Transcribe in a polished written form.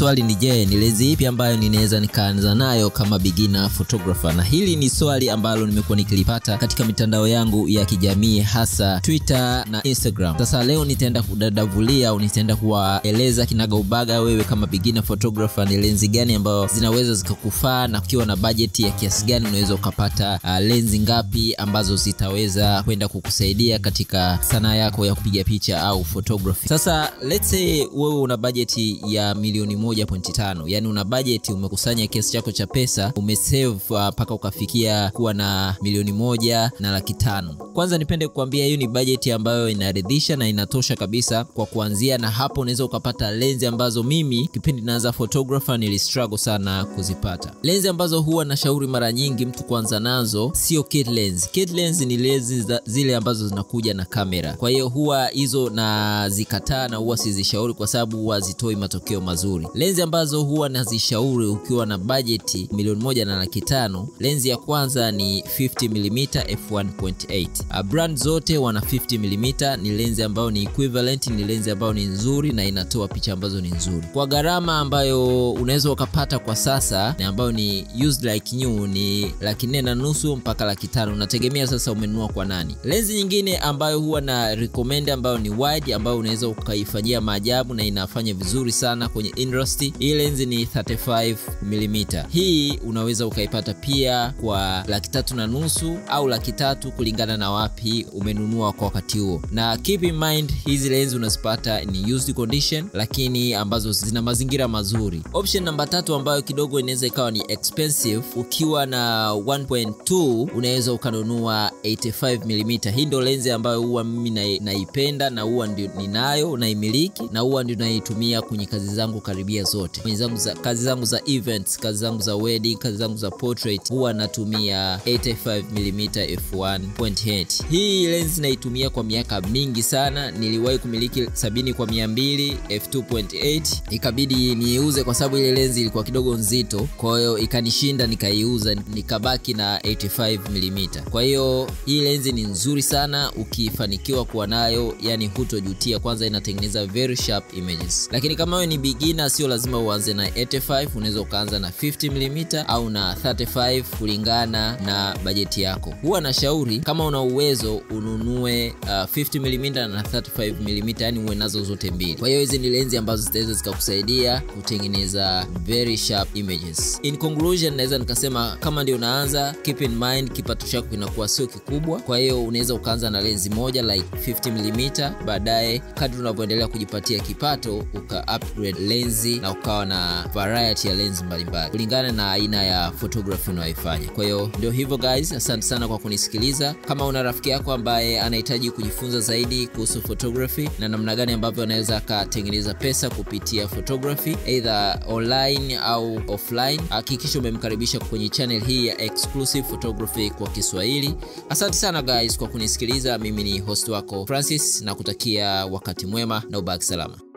swali ni je, ni lenzi ipi ambayo ninaweza nikaanza nayo kama beginner photographer? Na hili ni swali ambalo nimekuwa nikilipata katika mitandao yangu ya kijamii, hasa Twitter na Instagram. Sasa leo nitaenda kudadavulia au nitaenda kuwaeleza kinagaubaga wewe kama beginner photographer ni lenzi gani ambayo zinaweza zikakufaa, na ukiwa na budget ya kiasi gani unaweza ukapata lenzi ngapi ambazo zitaweza kwenda kukusaidia katika sanaa yako ya kupiga picha au photography. Sasa let's say wewe una budget ya milioni 1.5, yani una budget, umekusanya kiasi chako cha pesa, umesave paka ukafikia kuwa na milioni 1.5. Kwanza nipende kukuambia hiyo ni budget ambayo inaridhisha na inatosha kabisa kwa kuanzia, na hapo unaweza ukapata lenzi ambazo mimi kipindi naanza photographer nilistruggle sana kuzipata. Lenzi ambazo huwa nashauri mara nyingi mtu kuanza nazo sio kit lens. Kit lens ni lenzi zile ambazo zinakuja na kamera. Kwa hiyo huwa hizo na zikataa na huwa sizishauri kwa sababu huwa zitoi matokeo mazuri. Lenzi ambazo huwa nazishauri ukiwa na budget milioni 1.5, lenzi ya kwanza ni 50mm f1.8. Brand zote wana 50mm, ni lenzi ambayo ni equivalent, ni lenzi ambayo ni nzuri na inatoa picha ambazo ni nzuri. Kwa gharama ambayo unaweza ukapata kwa sasa na ambayo ni used like new ni 4.5 mpaka 500, unategemea sasa umenunua kwa nani. Lenzi nyingine ambayo huwa na recommend ambayo ni wide, ambayo unaweza ukaifanyia maajabu na inafanya vizuri sana kwenye industry. Hii lenzi ni 35mm. Hii unaweza ukaipata pia kwa 3.5 au 300 kulingana na wapi umenunua kwa wakati huo. Na keep in mind hizi lenzi unazipata ni used condition, lakini ambazo zina mazingira mazuri. Option namba 3 ambayo kidogo inaweza ikawa ni expensive, ukiwa na 1.2 unaweza ukanunua 85mm. Hii ndio lenzi ambayo huwa mimi naipenda na huwa ndio ninayo naimiliki na huwa ndio naitumia kwenye kazi zangu karibia zote. Kwenye kazi zangu za events, kazi zangu za wedding, kazi zangu za portrait huwa natumia 85mm f1.8. Hii lenzi naitumia kwa miaka mingi sana. Niliwahi kumiliki 70x200 f2.8, ikabidi niiuze kwa sababu ile lenzi ilikuwa kidogo nzito, kwa hiyo ikanishinda nikaiuza, nikabaki na 85mm. Kwa hiyo hii lenzi ni nzuri sana ukifanikiwa kuwa nayo, yani hutojutia. Kwanza inatengeneza very sharp images. Lakini kama wewe ni beginner sio lazima uanze na 85, unaweza ukaanza na 50mm au na 35 kulingana na bajeti yako. Huwa nashauri kama una uwezo ununue 50mm na 35mm, yani uwe nazo zote mbili. Kwa hiyo hizi ni lenzi ambazo zitaweza zikakusaidia kutengeneza very sharp images. In conclusion, naweza nikasema kama ndio unaanza, keep in mind kipato chako kinakuwa sio kikubwa. Kwa hiyo unaweza ukaanza na lenzi moja like 50mm, baadaye kadri unavyoendelea kujipatia kipato uka upgrade lenzi na ukawa na variety ya lenzi mbalimbali kulingana na aina ya photography unayoifanya. Kwa hiyo ndio hivyo guys, asante sana kwa kunisikiliza. Kama una rafiki yako ambaye anahitaji kujifunza zaidi kuhusu photography na namna gani ambavyo anaweza akatengeneza pesa kupitia photography either online au offline, hakikisha umemkaribisha kwenye channel hii ya exclusive photography kwa Kiswahili. Asante sana guys kwa kunisikiliza. Mimi ni host wako Francis, na kutakia wakati mwema na ubaki salama.